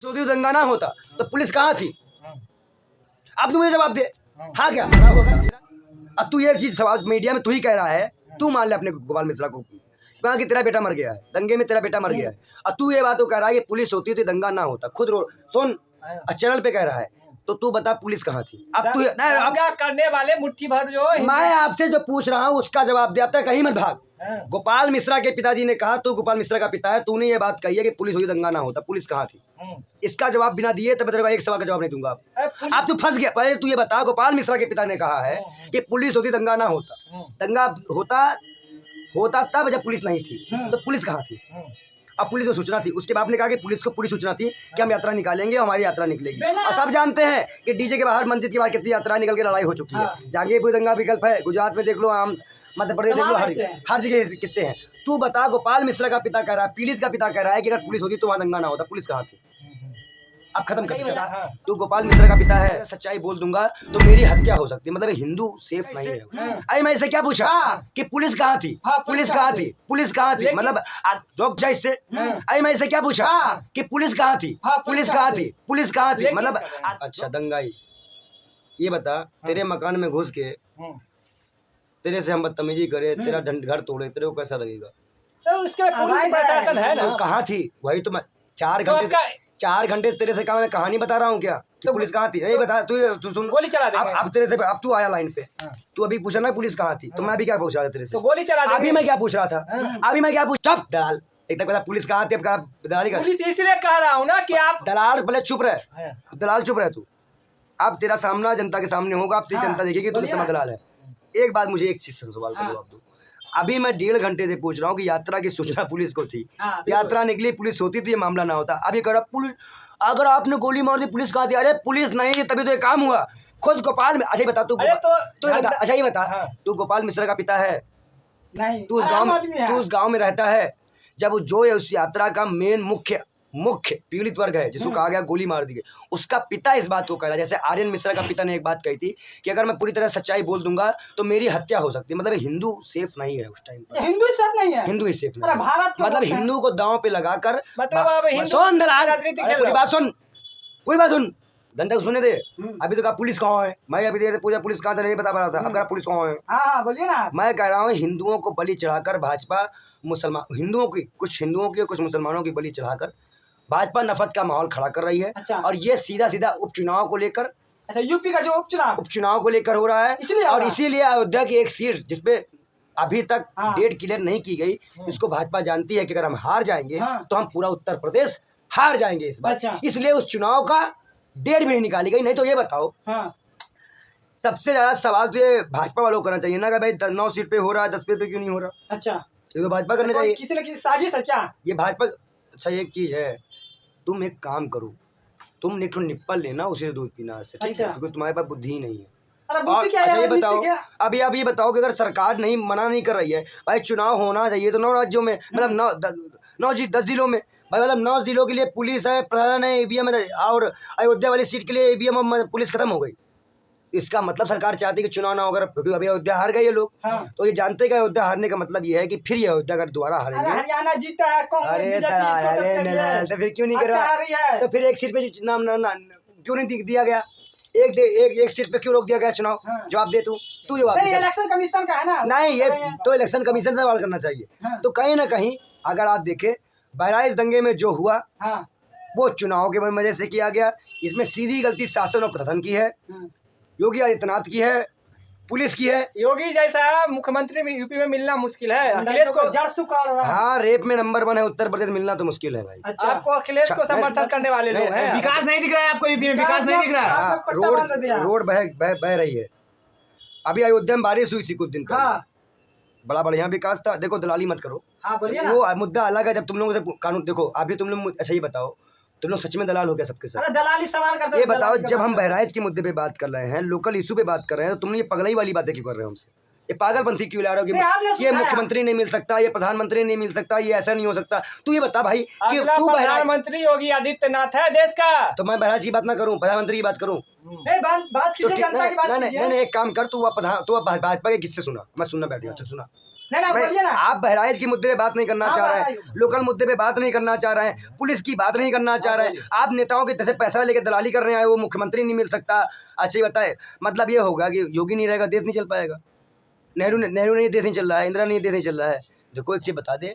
Saudi दंगा ना होता तो पुलिस कहाँ थी? अब तू मुझे जवाब दे। हाँ क्या अब तू ये चीज सवाल मीडिया में तू ही कह रहा है, तू मान ले अपने गोपाल मिश्रा को कहा कि तेरा बेटा मर गया है, दंगे में तेरा बेटा मर गया है, और तू ये बात तो कह रहा है कि पुलिस होती तो दंगा ना होता। खुद सुन चैनल पे कह रहा है, तो तू बता पुलिस कहाँ थी? अब तू दंगा करने वाले मुट्ठी भर जो मैं आपसे जो पूछ रहा हूँ उसका जवाब दे, अब तक कहीं मत भाग। गोपाल मिश्रा के पिताजी ने कहा, तू गोपाल मिश्रा का पिता है, तूने ये बात कही है कि पुलिस होती दंगा ना होता, पुलिस कहाँ थी? इसका जवाब बिना दिए तो मैं तेरे को एक सवाल का जवाब नहीं दूंगा। अब तू फंस गया। पहले तू ये बता, गोपाल मिश्रा के पिता ने कहा है कि पुलिस होती दंगा ना होता, दंगा होता तब जब पुलिस नहीं थी, तो पुलिस कहाँ थी? अब पुलिस को सूचना थी, उसके बाप ने कहा कि पुलिस को पूरी सूचना थी कि हम यात्रा निकालेंगे, हमारी यात्रा निकलेगी। और सब जानते हैं कि डीजे के बाहर मस्जिद के बाहर कितनी यात्रा निकल के लड़ाई हो चुकी है। जहांगीरपुर दंगा विकल्प है, गुजरात में देख लो, आम मध्य प्रदेश देख लो, हर जगह किस्से हैं। तू बता, गोपाल मिश्रा का पिता कह रहा है, पीड़ित का पिता कह रहा है कि अगर पुलिस होती तो वहाँ दंगा ना होता, पुलिस कहाँ थी? अब खत्म कर। तू गोपाल मिश्रा का पिता है, सच्चाई बोल दूंगा तो मेरी हत्या हो सकती है, मतलब हिंदू सेफ नहीं है। अरे मैं इसे क्या पूछा कि पुलिस कहाँ थी? पुलिस कहाँ थी? पुलिस कहाँ थी? मतलब रोक जा इससे। अरे मैं इसे क्या पूछा कि पुलिस कहाँ थी? पुलिस कहाँ थी? पुलिस कहाँ थी? मतलब अच्छा दंगाई, ये बता, तेरे मकान में घुस के तेरे से हम बदतमीजी करे, तेरा घर तोड़े, तेरे को कैसा लगेगा? तो उसके पुलिस प्रशासन है ना। तो कहाँ थी? वही तो मैं 4 घंटे तेरे से मैं कहानी बता रहा हूँ क्या कि तो पुलिस कहाँ थी? नहीं बता, तू सुन, गोली चला दे। अब तेरे से, अब तू आया लाइन पे, तू अभी पूछा ना पुलिस कहाँ थी, तो मैं अभी क्या पूछ रहा था तेरे से? तो गोली चला दे। अभी मैं क्या पूछ रहा था? अभी मैं क्या पूछ, चुप दलाल, एक तक बता पुलिस कहाँ थी, अब कहा दलाली कर। पुलिस इसलिए कह रहा हूँ ना कि आप दलाल, भले चुप रहे, अब दलाल चुप रहे तू। अब तेरा सामना जनता के सामने होगा, अब तेरी जनता देखेगी तू कितना दलाल है। एक बात मुझे एक चीज से सवाल का जवाब दो। अभी मैं 1.5 घंटे से पूछ रहा हूँ कि यात्रा की सूचना पुलिस को थी, यात्रा निकली, पुलिस होती तो ये मामला ना होता। अभी कह रहा पुलिस, अगर आपने गोली मार दी पुलिस कहाँ थी? अरे पुलिस नहीं थी तभी तो ये काम हुआ। खुद गोपाल, अच्छा ही बता तू, अच्छा ही बता, तू गोपाल मिश्रा का पिता है? नहीं, तू उस गाँव में रहता है जब जो है उस यात्रा का मेन मुख्य पीड़ित वर्ग है जिसको कहा गया गोली मार दी गई, उसका पिता इस बात को कह रहा है। जैसे आर्यन मिश्रा का पिता ने एक बात कही थी कि अगर मैं पूरी तरह सच्चाई बोल दूंगा तो मेरी हत्या हो सकती है। मतलब हिंदू सेफ नहीं है उस टाइम पर, हिंदू सेफ नहीं है, हिंदू ही सेफ नहीं है। भारत मतलब हिंदू को दांव पे लगाकर, पूरी बात सुन, जनता को सुनने दे। अभी तो कहा पुलिस कहाँ है, मैं अभी देर पूछा पुलिस कहाँ था, नहीं बता पा रहा था, अब कहा पुलिस कहाँ है। हाँ बोलिए ना। मैं कह रहा हूँ हिंदुओं को बलि चढ़ाकर भाजपा मुसलमान, हिंदुओं की कुछ मुसलमानों की बलि चढ़ाकर भाजपा नफरत का माहौल खड़ा कर रही है। अच्छा। और ये सीधा उपचुनाव को लेकर, अच्छा यूपी का जो उपचुनाव को लेकर हो रहा है, इसीलिए अयोध्या की एक सीट जिसपे अभी तक डेट क्लियर नहीं की गई, इसको भाजपा जानती है कि अगर हम हार जाएंगे तो हम पूरा उत्तर प्रदेश हार जाएंगे इस बार। अच्छा। इसलिए उस चुनाव का डेट भी नहीं निकाली गई। नहीं तो ये बताओ, सबसे ज्यादा सवाल तो ये भाजपा वालों को करना चाहिए ना कि भाई 9 सीट पे हो रहा है, 10 पे क्यों नहीं हो रहा? अच्छा, ये तो भाजपा करना चाहिए। किसी न किसी साजिश है क्या ये भाजपा? अच्छा एक चीज है, तुम एक काम करो, तुम निप्पल लेना, उसे दूध पीना से, ठीक है? क्योंकि तुम्हारे पास बुद्धि ही नहीं है। और अच्छा ये बताओ, अभी आप ये बताओ कि अगर सरकार मना नहीं कर रही है, भाई चुनाव होना चाहिए तो 9 राज्यों में, मतलब 10 जिलों में, भाई मतलब 9 जिलों के लिए पुलिस है, प्रशासन है, ईवीएम है, और अयोध्या वाली सीट के लिए ईवीएम पुलिस खत्म हो गई। इसका मतलब सरकार चाहती है कि चुनाव ना होकर, क्योंकि अभी अयोध्या हार गए ये लोग। तो ये जानते हैं कि अयोध्या हारने का मतलब ये है कि फिर ये अयोध्या अगर दोबारा हारेंगे, हरियाणा जीता है, अरे तो फिर क्यों नहीं करवा, तो फिर एक सीट पे नाम क्यों नहीं दिया गया? एक सीट पे क्यों रोक दिया गया चुनाव? जवाब दे, तू जवाब दे। इलेक्शन कमीशन का है ना। नहीं, ये तो इलेक्शन कमीशन से सवाल करना चाहिए। तो कहीं ना कहीं अगर आप देखें, बहराइच दंगे में जो हुआ वो चुनाव के वजह से किया गया। इसमें सीधी गलती शासन और प्रशासन की है, योगी आदित्यनाथ की है, पुलिस की है। योगी जैसा मुख्यमंत्री में यूपी में मिलना मुश्किल है। अखिलेश को हाँ रेप में नंबर 1 है उत्तर प्रदेश, मिलना तो मुश्किल है भाई। अच्छा। आपको अखिलेश को समर्थन करने वाले लोग हैं। विकास नहीं दिख रहा है आपको यूपी में, विकास नहीं दिख रहा है। रोड बह रही है। अभी अयोध्या में बारिश हुई थी कुछ दिन पहले, बड़ा बढ़िया विकास था। देखो दलाली मत करो, वो मुद्दा अलग है। जब तुम लोगों से कानून देखो, अभी तुम लोग अच्छा ही बताओ, तुम लोग सच में दलाल हो गया सबके साथ? दलाली सवाल करते ये बताओ, जब हम बहराइच के मुद्दे पे बात कर रहे हैं, लोकल इशू पे बात कर रहे हैं, तो तुम ये पगलाई वाली बातें क्यों कर रहे हो हमसे? ये पागलपंथी क्यों ला रहे हो कि ये मुख्यमंत्री नहीं मिल सकता, ये प्रधानमंत्री नहीं मिल सकता, ये ऐसा नहीं हो सकता? तू ये बता भाई कि तू प्रधानमंत्री योगी आदित्यनाथ है देश का, तो मैं बहराइच की बात ना करूं, प्रधानमंत्री की बात करूं? नहीं, एक काम कर, तू भाजपा के किससे सुना, मैं सुनना बैठ गया। सुना, भाई, आप बहराइच के मुद्दे पे बात नहीं करना चाह रहे हैं, लोकल मुद्दे पे बात नहीं करना चाह रहे हैं, पुलिस की बात नहीं करना चाह रहे हैं, आप नेताओं के जैसे पैसा लेके दलाली कर रहे हैं, वो मुख्यमंत्री नहीं मिल सकता। अच्छा ही बताए, मतलब ये होगा कि योगी नहीं रहेगा देश नहीं चल पाएगा, नेहरू नहीं देश नहीं चल रहा है, इंदिरा नहीं देश नहीं चल रहा है। देखो एक चीज़ बता दे,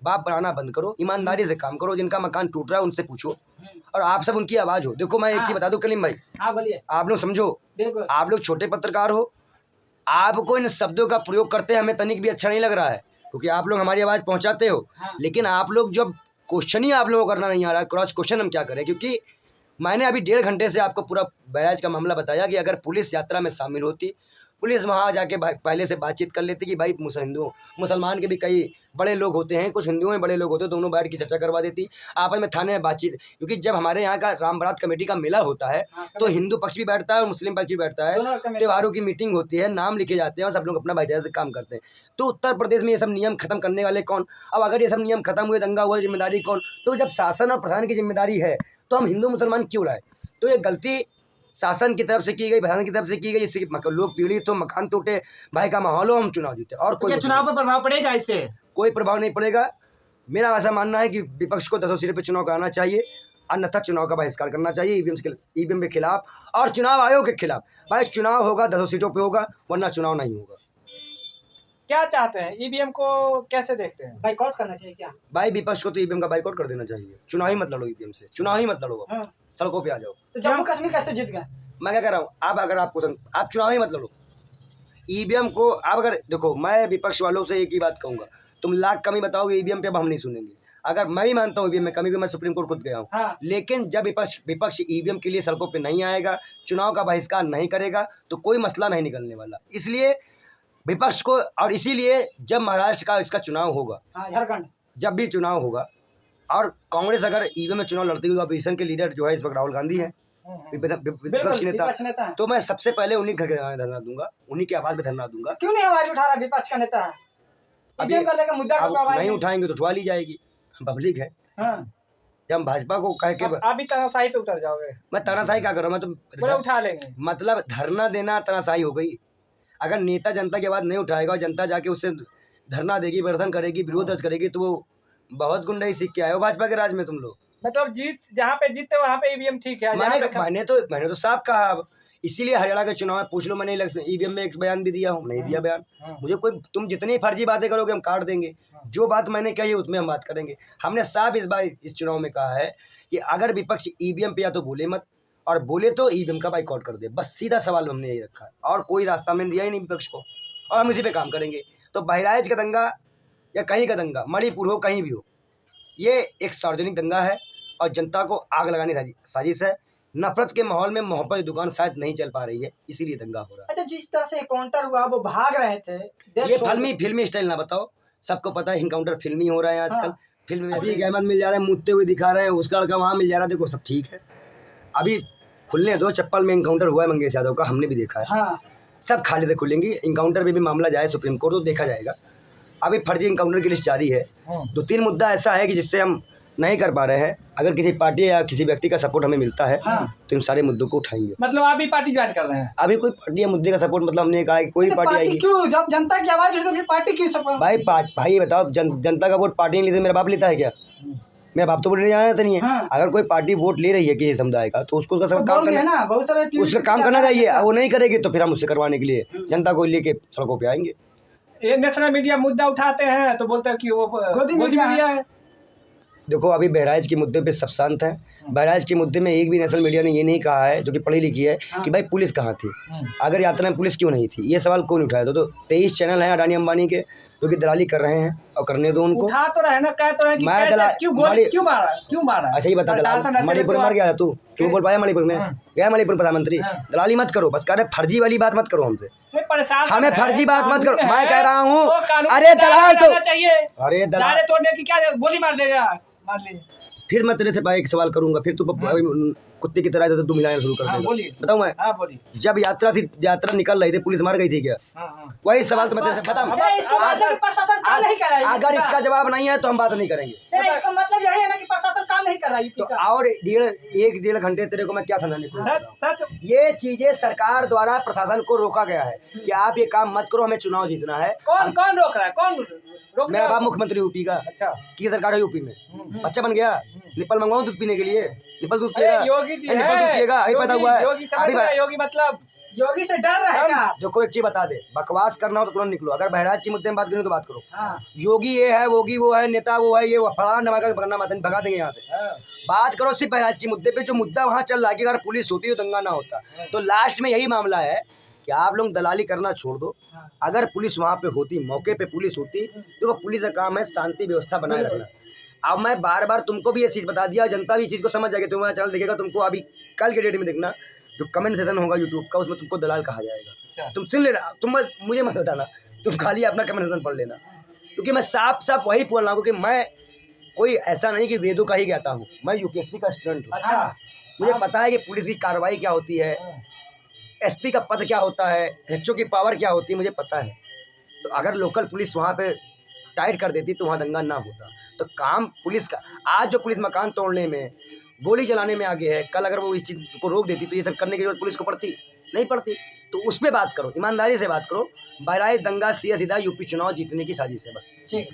बाप बनाना बंद करो, ईमानदारी से काम करो, जिनका मकान टूट रहा है उनसे पूछो और आप सब उनकी आवाज़ हो। देखो मैं एक चीज़ बता दूं कलीम भाई, बोलिए। आप लोग समझो, आप लोग छोटे पत्रकार हो, आपको इन शब्दों का प्रयोग करते हमें तनिक भी अच्छा नहीं लग रहा है, क्योंकि आप लोग हमारी आवाज़ पहुंचाते हो। लेकिन आप लोग जब क्वेश्चन ही आप लोगों को करना नहीं आ रहा, क्रॉस क्वेश्चन हम क्या करें? क्योंकि मैंने अभी 1.5 घंटे से आपको पूरा बहराइच का मामला बताया कि अगर पुलिस यात्रा में शामिल होती, पुलिस वहाँ जाके पहले से बातचीत कर लेती कि भाई मुसलमान के भी कई बड़े लोग होते हैं, कुछ हिंदुओं में बड़े लोग होते हैं, दोनों बैठ के चर्चा करवा देती आपस में, थाने में बातचीत। क्योंकि जब हमारे यहाँ का राम बारात कमेटी का मेला होता है तो हिंदू पक्ष भी बैठता है और मुस्लिम पक्ष भी बैठता है, त्योहारों की मीटिंग होती है, नाम लिखे जाते हैं और सब लोग अपना भाईचारे से काम करते हैं। तो उत्तर प्रदेश में ये सब नियम खत्म करने वाले कौन? अब अगर ये सब नियम खत्म हुए, दंगा हुआ, जिम्मेदारी कौन? तो जब शासन और प्रशासन की जिम्मेदारी है तो हम हिंदू मुसलमान क्यों लाए? तो ये गलती शासन की तरफ से की गई, प्रशासन की तरफ से की गई, इससे लोग पीड़ित हो, मकान टूटे, भाई का माहौल हो, हम चुनाव जीते। और कोई चुनाव पर प्रभाव पड़ेगा इससे? कोई प्रभाव नहीं पड़ेगा। मेरा ऐसा मानना है कि विपक्ष को 10 सीटों पर चुनाव कराना चाहिए, अन्यथा चुनाव का बहिष्कार करना चाहिए ईवीएम के खिलाफ और चुनाव आयोग के खिलाफ। भाई चुनाव होगा 10 सीटों पर होगा, वरना चुनाव नहीं होगा। क्या चाहते हैं, ईवीएम को कैसे देखते हैं? बाइकआउट करना चाहिए क्या? भाई विपक्ष को तो ईवीएम का बाइकआउट कर देना चाहिए, चुनाव ही मत लड़ो ईवीएम से, चुनाव ही मत लड़ो, सड़कों पे आ जाओ। तो जम्मू कश्मीर कैसे जीत गए? मैं क्या कह रहा हूँ, अगर आप चुनाव ही मत लड़ो, ईवीएम को आप अगर देखो, मैं विपक्ष वालों से एक ही बात कहूँगा, तुम लाख कमी बताओगे ईवीएम पे, अब हम नहीं सुनेंगे। अगर मैं भी मानता हूँ ईवीएम में कमी भी, मैं सुप्रीम कोर्ट खुद गया हूँ, लेकिन जब विपक्ष ईवीएम के लिए सड़कों पे नहीं आएगा, चुनाव का बहिष्कार नहीं करेगा, तो कोई मसला नहीं निकलने वाला। इसलिए विपक्ष को, और इसीलिए जब महाराष्ट्र का इसका चुनाव होगा, झारखंड जब भी चुनाव होगा और कांग्रेस अगर ईवीएम में चुनाव लड़ती हुई, अपोजिशन के लीडर जो है इस वक्त राहुल गांधी है, विपक्ष नेता, तो मैं सबसे पहले उन्हीं घर के धरना दूंगा, उन्हीं की आवाज पे धरना दूंगा। क्यों नहीं आवाज उठा रहा विपक्ष का नेता? अभी मुद्दा नहीं उठाएंगे तो उठवा ली जाएगी, पब्लिक है। जब भाजपा को कह के अभी तानाशाही पे उतर जाओगे। मैं तानाशाही क्या कर रहा हूँ, मैं तो उठा लेंगे। मतलब धरना देना तानाशाही हो गई। अगर नेता जनता की आवाज नहीं उठाएगा और जनता जाके उससे धरना देगी, प्रदर्शन करेगी, विरोध दर्ज करेगी, तो वो बहुत गुंडाई सीख के आए हो भाजपा के राज में तुम लोग। मतलब जहाँ पे जीतते वहाँ पे ईवीएम ठीक है। मैंने तो साफ कहा, अब इसीलिए हरियाणा के चुनाव में पूछ लो, मैंने ईवीएम में एक बयान भी दिया हूँ, नहीं दिया बयान। मुझे कोई, तुम जितनी फर्जी बातें करोगे हम काट देंगे, जो बात मैंने कही उसमें हम बात करेंगे। हमने साफ इस बार इस चुनाव में कहा है कि अगर विपक्ष ईवीएम पे या तो बोले मत, और बोले तो ईवीएम का बाइकआउट कर दे, बस सीधा सवाल हमने यही रखा है, और कोई रास्ता हमने दिया ही नहीं विपक्ष को, और हम इसी पे काम करेंगे। तो बहराइच का दंगा या कहीं का दंगा, मणिपुर हो, कहीं भी हो, ये एक सार्वजनिक दंगा है और जनता को आग लगाने की साजिश है। नफरत के माहौल में मोहब्बत की दुकान शायद नहीं चल पा रही है, इसीलिए दंगा हो रहा है। अच्छा, जिस तरह से एनकाउंटर हुआ, वो भाग रहे थे, ये फिल्मी स्टाइल ना बताओ, सबको पता है एनकाउंटर फिल्मी हो रहा है आजकल। फिल्म में अभी अहमद मिल जा रहे हैं, मुद्दे हुए दिखा रहे हैं, उसका लड़का वहाँ मिल जा रहा है, देखो सब ठीक है। अभी खुलने दो, चप्पल में एनकाउंटर हुआ है मंगेश यादव का, हमने भी देखा है। सब खाली से खुलेंगी, एनकाउंटर में भी मामला जाए सुप्रीम कोर्ट तो देखा जाएगा। अभी फर्जी एनकाउंटर की लिस्ट जारी है। 2-3 मुद्दा ऐसा है कि जिससे हम नहीं कर पा रहे हैं। अगर किसी पार्टी या किसी व्यक्ति का सपोर्ट हमें मिलता है तो इन सारे मुद्दों को उठाएंगे। मतलब आप भी पार्टी ज्वाइन कर रहे हैं? अभी कोई पार्टी या मुद्दे का सपोर्ट, मतलब हमने कहा कोई पार्टी आएगी क्यों? जब जनता की आवाज उठती है पार्टी क्यों सपोर्ट? भाई बताओ, जनता का वोट पार्टी नहीं लेती, मेरा बाप लेता है क्या? मेरा बाप तो वोट लेने जाना नहीं है। अगर कोई पार्टी वोट ले रही है किसी समुदाय का, तो उसको उसका काम करना चाहिए। वो नहीं करेगी तो फिर हम उससे करवाने के लिए जनता को लेके सड़कों पे आएंगे। ये नेशनल मीडिया मुद्दा उठाते हैं तो बोलते हैं कि वो गोदी मीडिया है। देखो अभी बहराइच के मुद्दे पे सब शांत है। बहराइच के मुद्दे में एक भी नेशनल मीडिया ने ये नहीं कहा है, जो कि पढ़ी लिखी है, कि भाई पुलिस कहाँ थी, अगर यात्रा में पुलिस क्यों नहीं थी, ये सवाल कौन उठाया? तो 23 चैनल हैं अडानी अंबानी के जो कि दलाली कर रहे हैं, और करने दो उनको। उठा तो रहे ना, कह तो रहे कि क्यों मारा? अच्छा ही बता, मणिपुर मर गया तू, क्यों बोल पाया? मणिपुर में गया, मणिपुर प्रधानमंत्री। दलाली मत करो, बस कह रहे फर्जी वाली बात मत करो हमसे, हमें फर्जी बात मत करो। मैं कह रहा हूँ, अरे दलाल तो, अरे दलाल तोड़ने की क्या गोली मार देगा, मार ले। फिर मैं तेरे से भाई एक सवाल करूंगा, फिर तू कुत्ते की तरह तू मिलाना शुरू कर हाँ, देगा। बोलिए। बताऊं मैं? हाँ बोलिए। जब यात्रा निकल रही थी, पुलिस मार गई थी क्या? हाँ। वही सवाल तो मैं तेरे से बताऊं। नहीं, इसको मतलब कि प्रशासन काम नहीं कर रहा है अगर इसका जवाब नहीं है तो हम बात नहीं करेंगे। नहीं, इसका मतलब यही है ना कि प्रशासन काम नहीं कर रहा है यूपी तो का। और 1.5 घंटे तेरे को मैं क्या समझाने को सच ये चीजें सरकार द्वारा प्रशासन को रोका गया है कि आप ये काम मत करो, हमें चुनाव जीतना है। कौन रोक रहा है? कौन रोक मेरा रहा बाप है? मुख्यमंत्री यूपी का, अच्छा। की सरकार है यूपी में, बच्चा बन गया, निपल मंगवाऊं दूध पीने के लिए, निपल दूध पिएगा, अरे योगी जी निपल दूध पिएगा, अभी पैदा हुआ है। योगी समझ रहा है, योगी मतलब योगी से डर रहा है क्या? देखो एक चीज बता दे, बकवास करना हो तो तुरंत निकलो, अगर बहराज के मुद्दे में बात करें तो बात करो। हाँ। योगी ये है, वोगी वो है, नेता वो है, ये वो फलाना नवाका भगना मत भगा देंगे यहाँ से। बात करो सिर्फ बहराज के मुद्दे पे, जो मुद्दा वहाँ चल रहा है कि अगर पुलिस होती तो दंगा ना होता। तो लास्ट में यही मामला है कि आप लोग दलाली करना छोड़ दो। अगर पुलिस वहाँ पे होती, मौके पे पुलिस होती, तो पुलिस का काम है शांति व्यवस्था बनाए रखना। अब मैं बार बार तुमको भी ये चीज़ बता दिया, जनता भी इस चीज़ को समझ जाएगी। तुम्हारा चैनल देखेगा, तुमको अभी कल के डेट में देखना जो कमेंट सेशन होगा यूट्यूब का, उसमें तुमको दलाल कहा जाएगा। तुम सुन लेना, मुझे मत बताना, तुम खाली अपना कमेंट सेशन पढ़ लेना, क्योंकि मैं साफ साफ वही बोल रहा हूँ कि मैं कोई ऐसा नहीं कि वेदों का ही कहता हूँ, मैं यूपीएससी का स्टूडेंट हूँ। अच्छा। मुझे पता है कि पुलिस की कार्रवाई क्या होती है, एसपी का पद क्या होता है, एचओ की पावर क्या होती है, मुझे पता है। तो अगर लोकल पुलिस वहाँ पे टाइट कर देती तो वहाँ दंगा ना होता। तो काम पुलिस का, आज जो पुलिस मकान तोड़ने में, गोली चलाने में आगे है, कल अगर वो इस चीज़ को रोक देती तो ये सब करने की जरूरत पुलिस को पड़ती नहीं पड़ती। तो उस पर बात करो, ईमानदारी से बात करो। बहराइच दंगा सीधा यूपी चुनाव जीतने की साजिश है बस। ठीक।